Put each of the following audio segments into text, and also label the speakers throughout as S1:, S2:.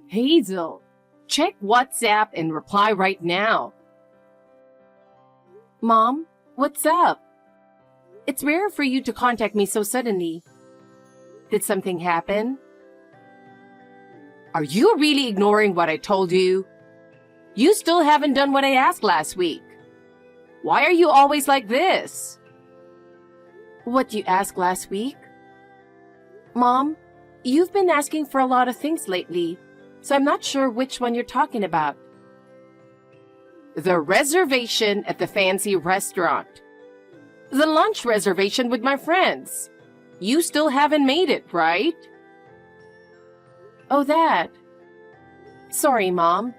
S1: Hazel, check WhatsApp and reply right now. Mom, what's up? It's rare for you to contact me so suddenly. Did something happen? Are you really ignoring what I told you? You still haven't done what I asked last week. Why are you always like this? What you asked last week? Mom, you've been asking for a lot of things lately, so I'm not sure which one you're talking about. The reservation at the fancy restaurant. The lunch reservation with my friends. You still haven't made it, right? Oh, that. Sorry, Mom.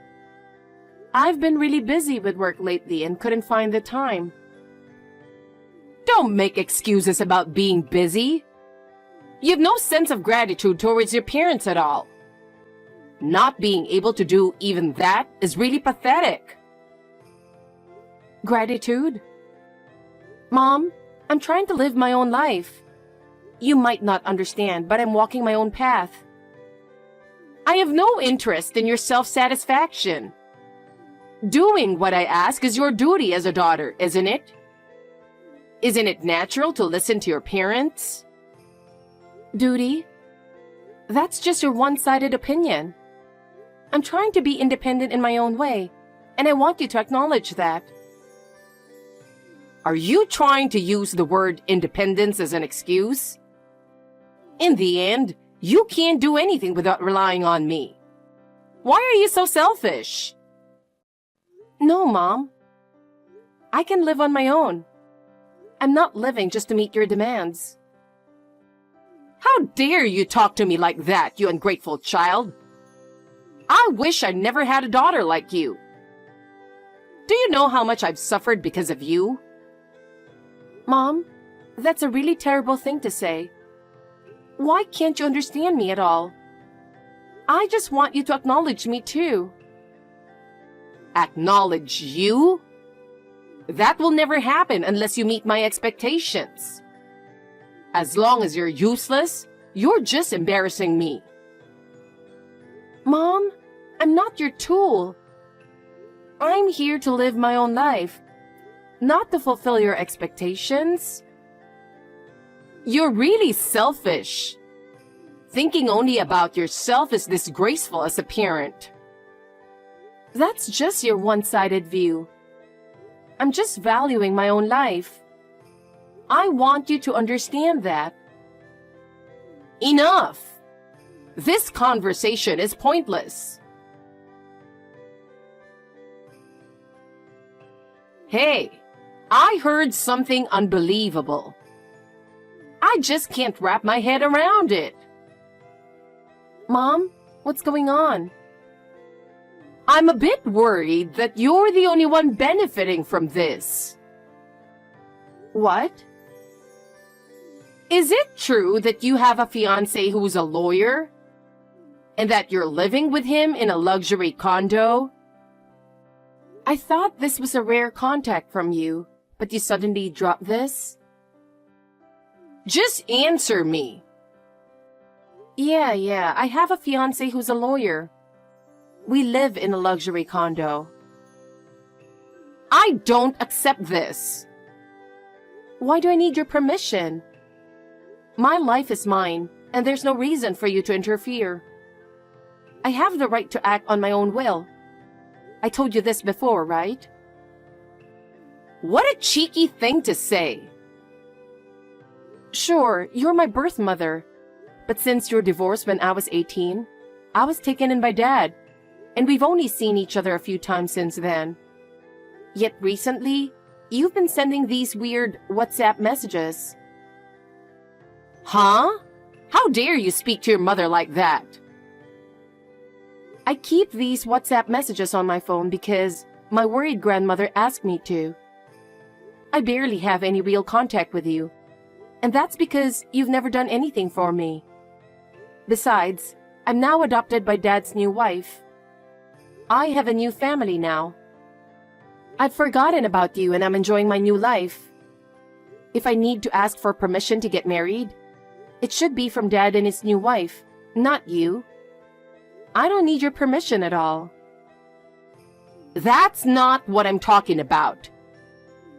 S1: I've been really busy with work lately and couldn't find the time. Don't make excuses about being busy. You have no sense of gratitude towards your parents at all. Not being able to do even that is really pathetic. Gratitude? Mom, I'm trying to live my own life. You might not understand, but I'm walking my own path. I have no interest in your self-satisfaction. Doing what I ask is your duty as a daughter, isn't it? Isn't it natural to listen to your parents? Duty? That's just your one-sided opinion. I'm trying to be independent in my own way, and I want you to acknowledge that. Are you trying to use the word independence as an excuse? In the end, you can't do anything without relying on me. Why are you so selfish? No, Mom. I can live on my own. I'm not living just to meet your demands. How dare you talk to me like that, you ungrateful child? I wish I never had a daughter like you. Do you know how much I've suffered because of you? Mom, that's a really terrible thing to say. Why can't you understand me at all? I just want you to acknowledge me too. Acknowledge you? That will never happen unless you meet my expectations. As long as you're useless, you're just embarrassing me. Mom, I'm not your tool. I'm here to live my own life, not to fulfill your expectations. You're really selfish. Thinking only about yourself is disgraceful as a parent. That's just your one-sided view. I'm just valuing my own life. I want you to understand that. Enough! This conversation is pointless. Hey, I heard something unbelievable. I just can't wrap my head around it. Mom, what's going on? I'm a bit worried that you're the only one benefiting from this. What? Is it true that you have a fiancé who's a lawyer? And that you're living with him in a luxury condo? I thought this was a rare contact from you, but you suddenly dropped this? Just answer me. Yeah, I have a fiancé who's a lawyer. We live in a luxury condo. I don't accept this. Why do I need your permission? My life is mine, and there's no reason for you to interfere. I have the right to act on my own will. I told you this before, right? What a cheeky thing to say. Sure, you're my birth mother, but since your divorce when I was 18, I was taken in by Dad, and we've only seen each other a few times since then. Yet recently, you've been sending these weird WhatsApp messages. Huh? How dare you speak to your mother like that? I keep these WhatsApp messages on my phone because my worried grandmother asked me to. I barely have any real contact with you, and that's because you've never done anything for me. Besides, I'm now adopted by Dad's new wife. I have a new family now. I've forgotten about you and I'm enjoying my new life. If I need to ask for permission to get married, it should be from Dad and his new wife, not you. I don't need your permission at all. That's not what I'm talking about.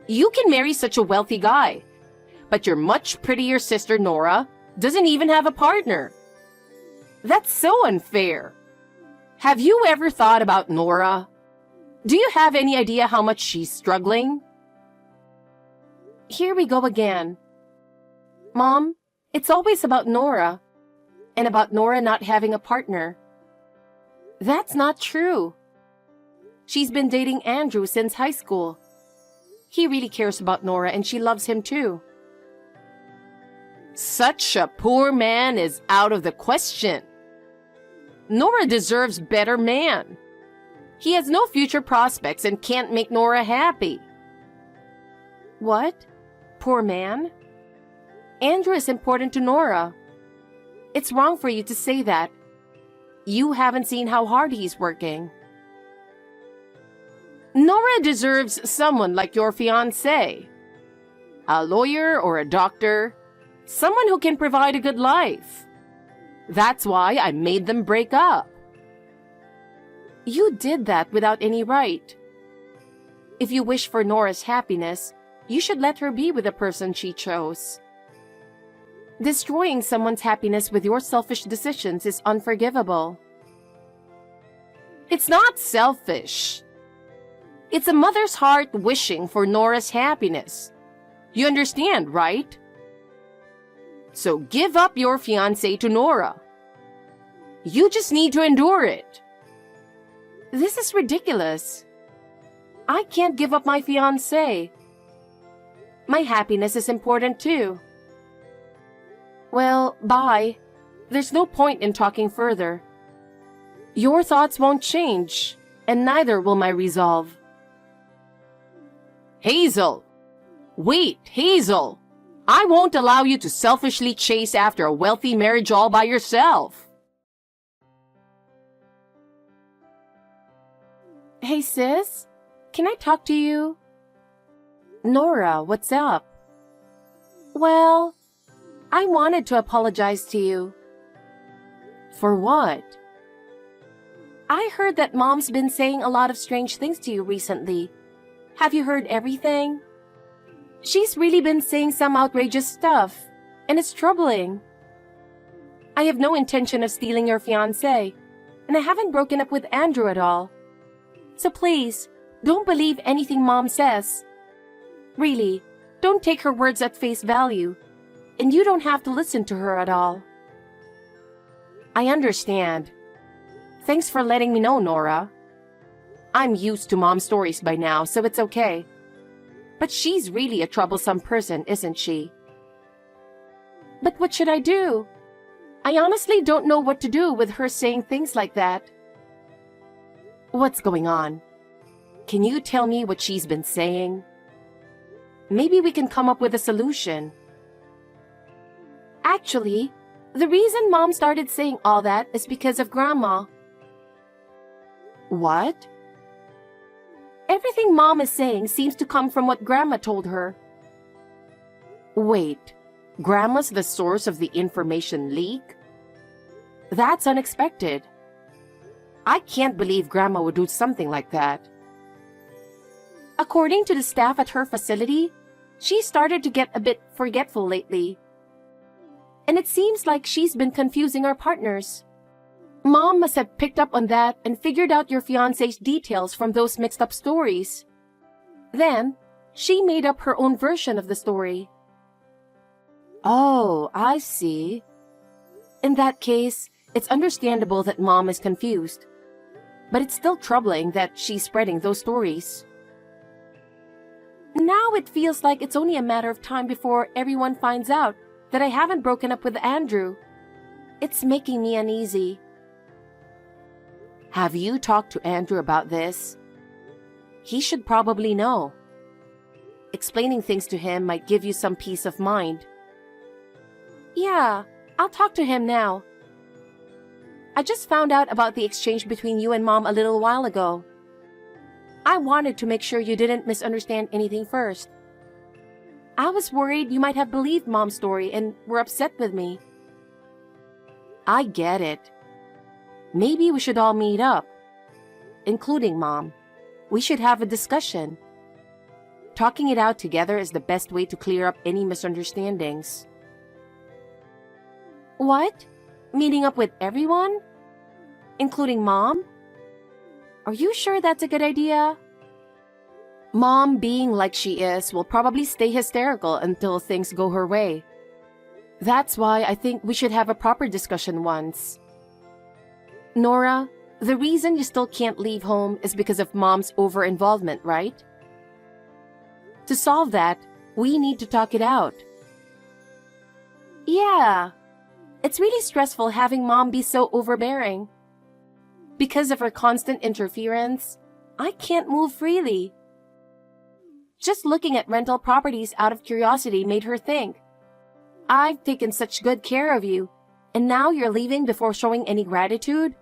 S1: You can marry such a wealthy guy, but your much prettier sister Nora doesn't even have a partner. That's so unfair. Have you ever thought about Nora? Do you have any idea how much she's struggling? Here we go again. Mom, it's always about Nora, and about Nora not having a partner. That's not true. She's been dating Andrew since high school. He really cares about Nora and she loves him too. Such a poor man is out of the question. Nora deserves better man. He has no future prospects and can't make Nora happy. What? Poor man? Andrew is important to Nora. It's wrong for you to say that. You haven't seen how hard he's working. Nora deserves someone like your fiancé. A lawyer or a doctor. Someone who can provide a good life. That's why I made them break up. You did that without any right. If you wish for Nora's happiness, you should let her be with the person she chose. Destroying someone's happiness with your selfish decisions is unforgivable. It's not selfish. It's a mother's heart wishing for Nora's happiness. You understand, right? So give up your fiancé to Nora. You just need to endure it. This is ridiculous. I can't give up my fiancé. My happiness is important too. Well, bye. There's no point in talking further. Your thoughts won't change, and neither will my resolve. Hazel! Wait, Hazel! I won't allow you to selfishly chase after a wealthy marriage all by yourself. Hey sis, can I talk to you? Nora, what's up? Well, I wanted to apologize to you. For what? I heard that Mom's been saying a lot of strange things to you recently. Have you heard everything? She's really been saying some outrageous stuff, and it's troubling. I have no intention of stealing your fiancé, and I haven't broken up with Andrew at all. So please, don't believe anything Mom says. Really, don't take her words at face value, and you don't have to listen to her at all. I understand. Thanks for letting me know, Nora. I'm used to Mom's stories by now, so it's okay. But she's really a troublesome person, isn't she? But what should I do? I honestly don't know what to do with her saying things like that. What's going on? Can you tell me what she's been saying? Maybe we can come up with a solution. Actually, the reason Mom started saying all that is because of Grandma. What? Everything Mom is saying seems to come from what Grandma told her. Wait, Grandma's the source of the information leak? That's unexpected. I can't believe Grandma would do something like that. According to the staff at her facility, she started to get a bit forgetful lately. And it seems like she's been confusing our partners. Mom must have picked up on that and figured out your fiancé's details from those mixed up stories. Then, she made up her own version of the story. Oh, I see. In that case, it's understandable that Mom is confused. But it's still troubling that she's spreading those stories. Now it feels like it's only a matter of time before everyone finds out that I haven't broken up with Andrew. It's making me uneasy. Have you talked to Andrew about this? He should probably know. Explaining things to him might give you some peace of mind. Yeah, I'll talk to him now. I just found out about the exchange between you and Mom a little while ago. I wanted to make sure you didn't misunderstand anything first. I was worried you might have believed Mom's story and were upset with me. I get it. Maybe we should all meet up, including Mom. We should have a discussion. Talking it out together is the best way to clear up any misunderstandings. What? Meeting up with everyone? Including Mom? Are you sure that's a good idea? Mom, being like she is, will probably stay hysterical until things go her way. That's why I think we should have a proper discussion once. Nora, the reason you still can't leave home is because of Mom's over-involvement, right? To solve that, we need to talk it out. Yeah, it's really stressful having Mom be so overbearing. Because of her constant interference, I can't move freely. Just looking at rental properties out of curiosity made her think, I've taken such good care of you, and now you're leaving before showing any gratitude?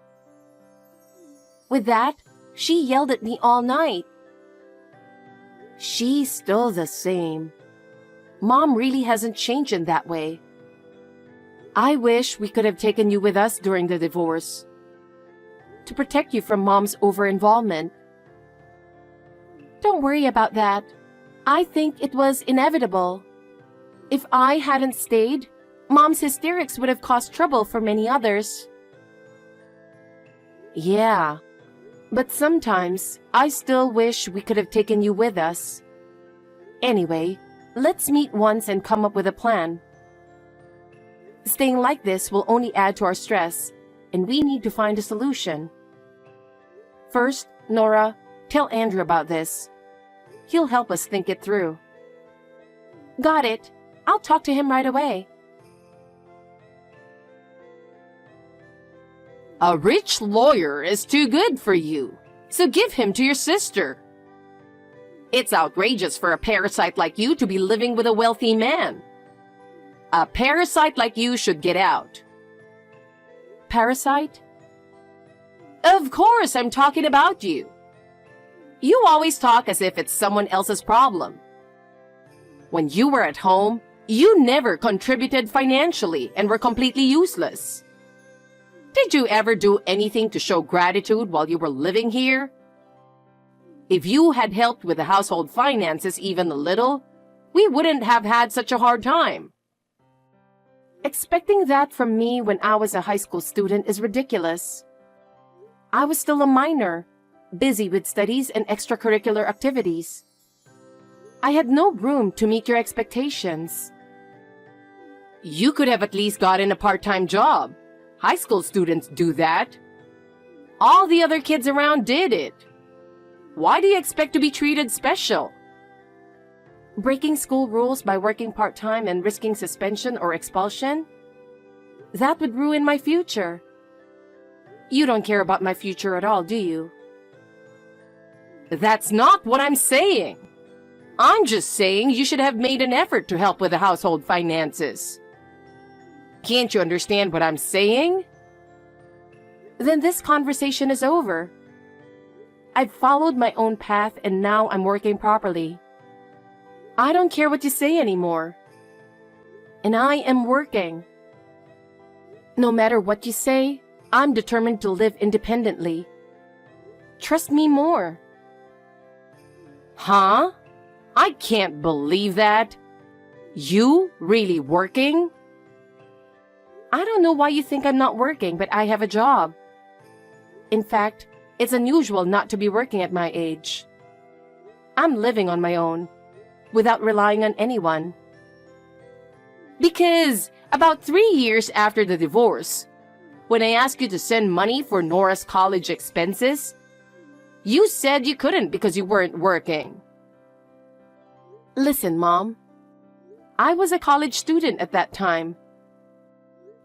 S1: With that, she yelled at me all night. She's still the same. Mom really hasn't changed in that way. I wish we could have taken you with us during the divorce, to protect you from Mom's over-involvement. Don't worry about that. I think it was inevitable. If I hadn't stayed, Mom's hysterics would have caused trouble for many others. Yeah, but sometimes I still wish we could have taken you with us. Anyway, let's meet once and come up with a plan. Staying like this will only add to our stress, and we need to find a solution. First, Nora, tell Andrew about this. He'll help us think it through. Got it. I'll talk to him right away. A rich lawyer is too good for you, so give him to your sister. It's outrageous for a parasite like you to be living with a wealthy man. A parasite like you should get out. Parasite? Of course, I'm talking about you. You always talk as if it's someone else's problem. When you were at home, you never contributed financially and were completely useless. Did you ever do anything to show gratitude while you were living here? If you had helped with the household finances even a little, we wouldn't have had such a hard time. Expecting that from me when I was a high school student is ridiculous. I was still a minor, busy with studies and extracurricular activities. I had no room to meet your expectations. You could have at least gotten a part-time job. High school students do that. All the other kids around did it. Why do you expect to be treated special? Breaking school rules by working part-time and risking suspension or expulsion? That would ruin my future. You don't care about my future at all, do you? That's not what I'm saying. I'm just saying you should have made an effort to help with the household finances. Can't you understand what I'm saying? Then this conversation is over. I've followed my own path and now I'm working properly. I don't care what you say anymore. And I am working. No matter what you say, I'm determined to live independently. Trust me more. Huh? I can't believe that. You really working? I don't know why you think I'm not working, but I have a job. In fact, it's unusual not to be working at my age. I'm living on my own, without relying on anyone. Because about 3 years after the divorce, when I asked you to send money for Nora's college expenses, you said you couldn't because you weren't working. Listen, Mom. I was a college student at that time.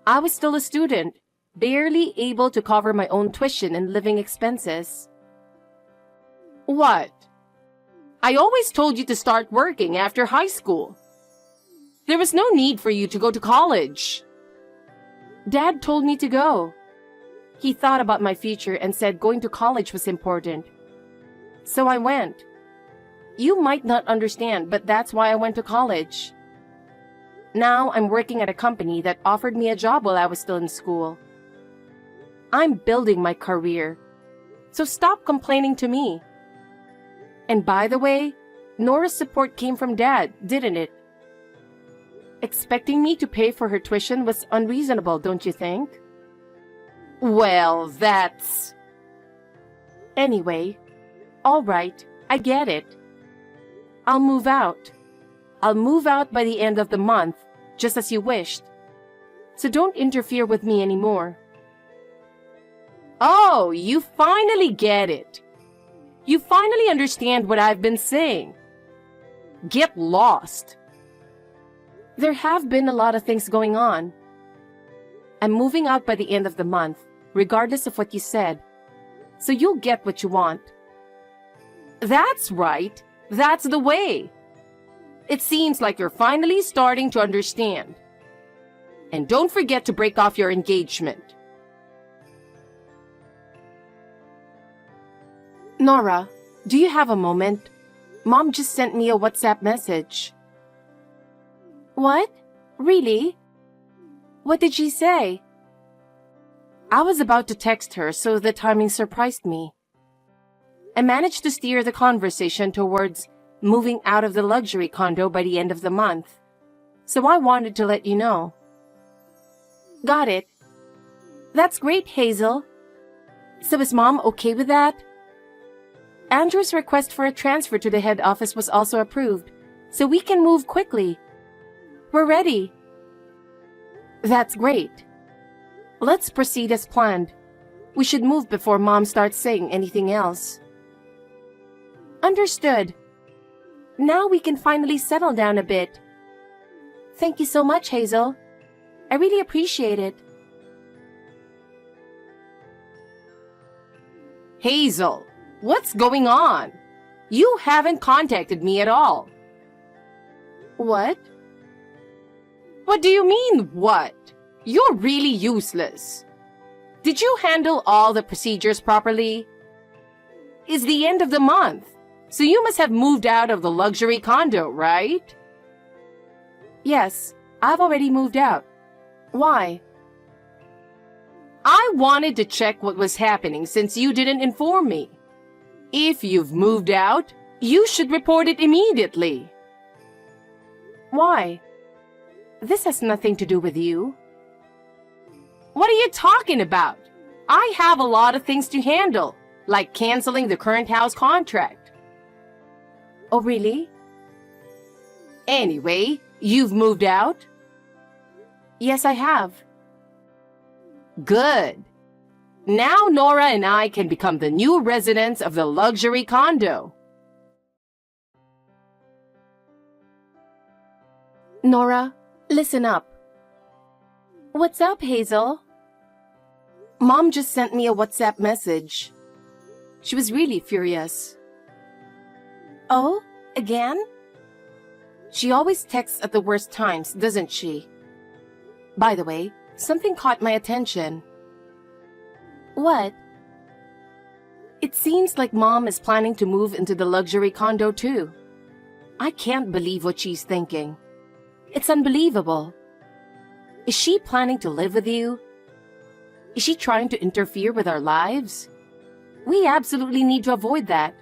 S1: I was still a student, barely able to cover my own tuition and living expenses. What? I always told you to start working after high school. There was no need for you to go to college. Dad told me to go. He thought about my future and said going to college was important. So I went. You might not understand, but that's why I went to college. Now I'm working at a company that offered me a job while I was still in school. I'm building my career. So stop complaining to me. And by the way, Nora's support came from Dad, didn't it? Expecting me to pay for her tuition was unreasonable, don't you think? Well, that's... Anyway, all right, I get it. I'll move out. I'll move out by the end of the month, just as you wished. So don't interfere with me anymore. Oh, you finally get it. You finally understand what I've been saying. Get lost. There have been a lot of things going on. I'm moving out by the end of the month, regardless of what you said. So you'll get what you want. That's right. That's the way. It seems like you're finally starting to understand. And don't forget to break off your engagement. Nora, do you have a moment? Mom just sent me a WhatsApp message. What? Really? What did she say? I was about to text her, so the timing surprised me. I managed to steer the conversation towards moving out of the luxury condo by the end of the month, so I wanted to let you know. Got it. That's great, Hazel. So is Mom okay with that? Andrew's request for a transfer to the head office was also approved, so we can move quickly. We're ready. That's great. Let's proceed as planned. We should move before Mom starts saying anything else. Understood. Now we can finally settle down a bit. Thank you so much, Hazel. I really appreciate it. Hazel, what's going on? You haven't contacted me at all. What? What do you mean, what? You're really useless. Did you handle all the procedures properly? It's the end of the month, so you must have moved out of the luxury condo, right? Yes, I've already moved out. Why? I wanted to check what was happening since you didn't inform me. If you've moved out, you should report it immediately. Why? This has nothing to do with you. What are you talking about? I have a lot of things to handle, like canceling the current house contract. Oh, really? Anyway, you've moved out? Yes, I have. Good. Now Nora and I can become the new residents of the luxury condo. Nora, listen up. What's up, Hazel? Mom just sent me a WhatsApp message. She was really furious. Oh, again? She always texts at the worst times, doesn't she? By the way, something caught my attention. What? It seems like Mom is planning to move into the luxury condo too. I can't believe what she's thinking. It's unbelievable. Is she planning to live with you? Is she trying to interfere with our lives? We absolutely need to avoid that.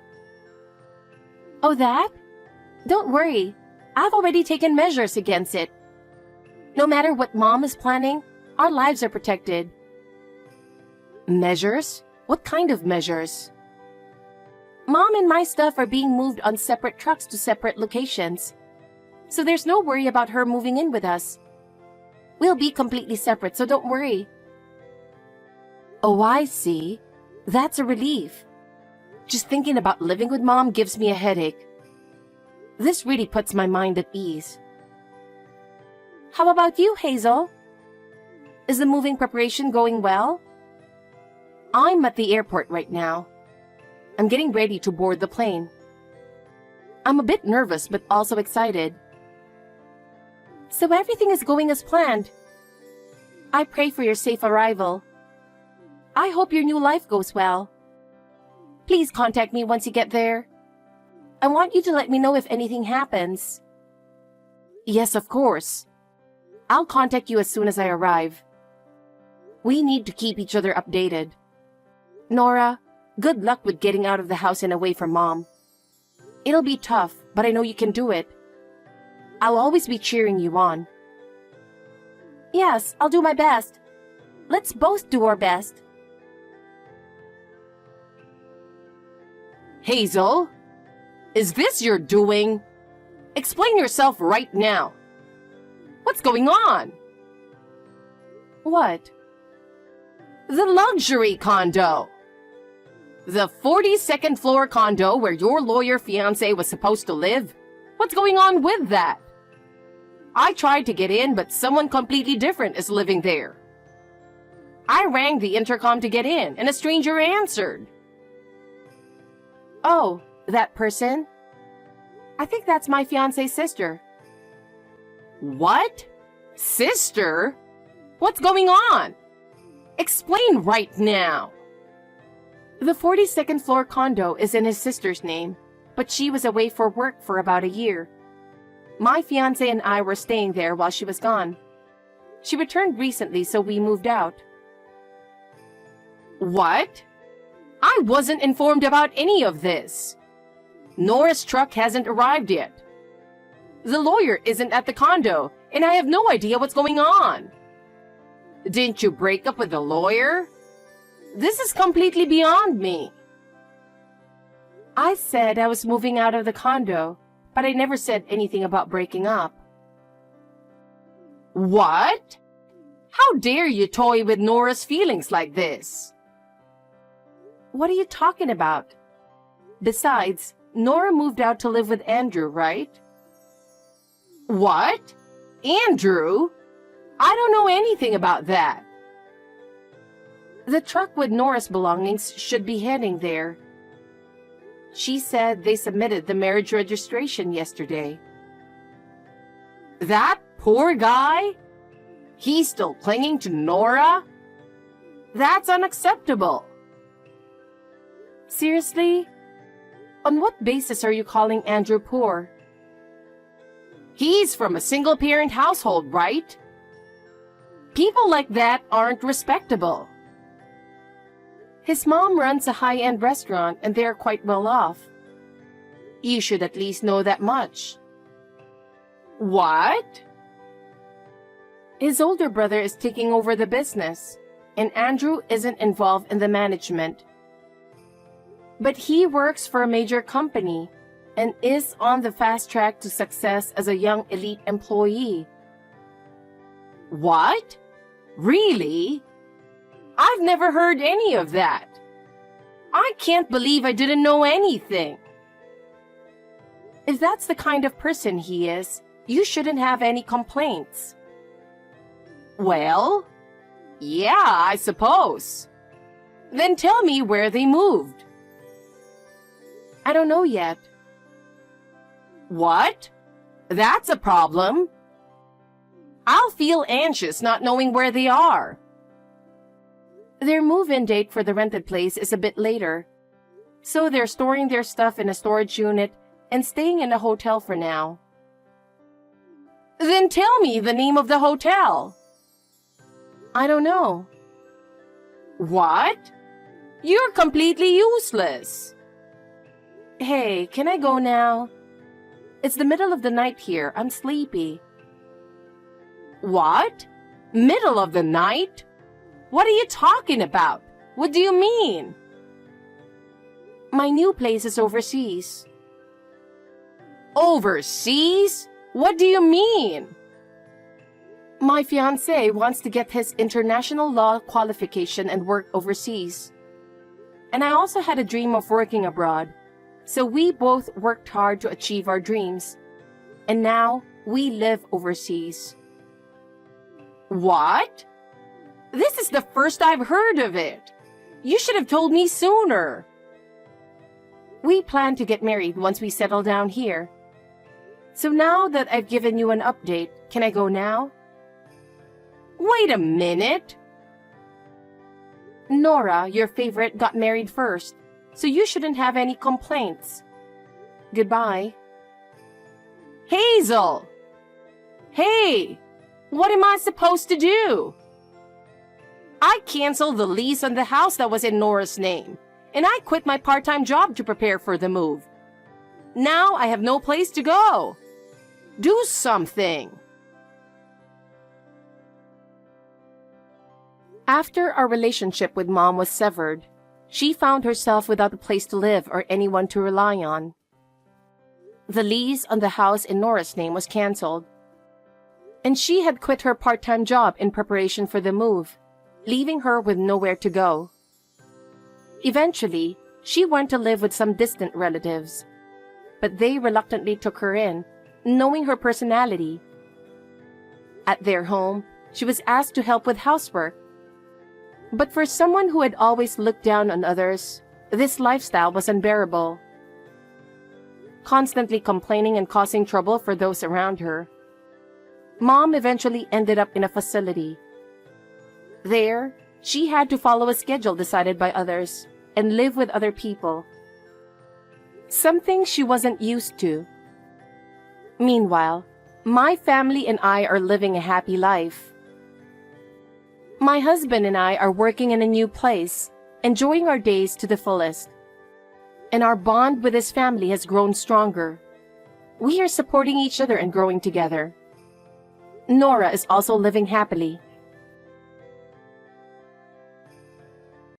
S1: Oh, that? Don't worry. I've already taken measures against it. No matter what Mom is planning, our lives are protected. Measures? What kind of measures? Mom and my stuff are being moved on separate trucks to separate locations. So there's no worry about her moving in with us. We'll be completely separate, so don't worry. Oh, I see. That's a relief. Just thinking about living with Mom gives me a headache. This really puts my mind at ease. How about you, Hazel? Is the moving preparation going well? I'm at the airport right now. I'm getting ready to board the plane. I'm a bit nervous, but also excited. So everything is going as planned. I pray for your safe arrival. I hope your new life goes well. Please contact me once you get there. I want you to let me know if anything happens. Yes, of course. I'll contact you as soon as I arrive. We need to keep each other updated. Nora, good luck with getting out of the house and away from Mom. It'll be tough, but I know you can do it. I'll always be cheering you on. Yes, I'll do my best. Let's both do our best. Hazel, is this your doing? Explain yourself right now. What's going on? What? The luxury condo. The 42nd floor condo where your lawyer fiancé was supposed to live. What's going on with that? I tried to get in, but someone completely different is living there. I rang the intercom to get in, and a stranger answered. Oh, that person? I think that's my fiancé's sister. What? Sister? What's going on? Explain right now. The 42nd floor condo is in his sister's name, but she was away for work for about a year. My fiancé and I were staying there while she was gone. She returned recently, so we moved out. What? I wasn't informed about any of this. Nora's truck hasn't arrived yet. The lawyer isn't at the condo, and I have no idea what's going on. Didn't you break up with the lawyer? This is completely beyond me. I said I was moving out of the condo, but I never said anything about breaking up. What? How dare you toy with Nora's feelings like this? What are you talking about? Besides, Nora moved out to live with Andrew, right? What? Andrew? I don't know anything about that. The truck with Nora's belongings should be heading there. She said they submitted the marriage registration yesterday. That poor guy? He's still clinging to Nora? That's unacceptable. Seriously? On what basis are you calling Andrew poor? He's from a single-parent household, right? People like that aren't respectable. His mom runs a high-end restaurant and they're quite well off. You should at least know that much. What? His older brother is taking over the business, and Andrew isn't involved in the management. But he works for a major company and is on the fast track to success as a young elite employee. What? Really? I've never heard any of that. I can't believe I didn't know anything. If that's the kind of person he is, you shouldn't have any complaints. Well, yeah, I suppose. Then tell me where they moved. I don't know yet. What? That's a problem. I'll feel anxious not knowing where they are. Their move-in date for the rented place is a bit later, so they're storing their stuff in a storage unit and staying in a hotel for now. Then tell me the name of the hotel. I don't know. What? You're completely useless. Hey, can I go now? It's the middle of the night here. I'm sleepy. What? Middle of the night? What are you talking about? What do you mean? My new place is overseas. Overseas? What do you mean? My fiancé wants to get his international law qualification and work overseas. And I also had a dream of working abroad. So we both worked hard to achieve our dreams. And now we live overseas. What? This is the first I've heard of it. You should have told me sooner. We plan to get married once we settle down here. So now that I've given you an update, can I go now? Wait a minute. Nora, your favorite, got married first, so you shouldn't have any complaints. Goodbye. Hazel! Hey! What am I supposed to do? I canceled the lease on the house that was in Nora's name, and I quit my part-time job to prepare for the move. Now I have no place to go. Do something. After our relationship with Mom was severed, she found herself without a place to live or anyone to rely on. The lease on the house in Nora's name was canceled, and she had quit her part-time job in preparation for the move, leaving her with nowhere to go. Eventually, she went to live with some distant relatives, but they reluctantly took her in, knowing her personality. At their home, she was asked to help with housework. But for someone who had always looked down on others, this lifestyle was unbearable. Constantly complaining and causing trouble for those around her, Mom eventually ended up in a facility. There, she had to follow a schedule decided by others and live with other people, something she wasn't used to. Meanwhile, my family and I are living a happy life. My husband and I are working in a new place, enjoying our days to the fullest. And our bond with his family has grown stronger. We are supporting each other and growing together. Nora is also living happily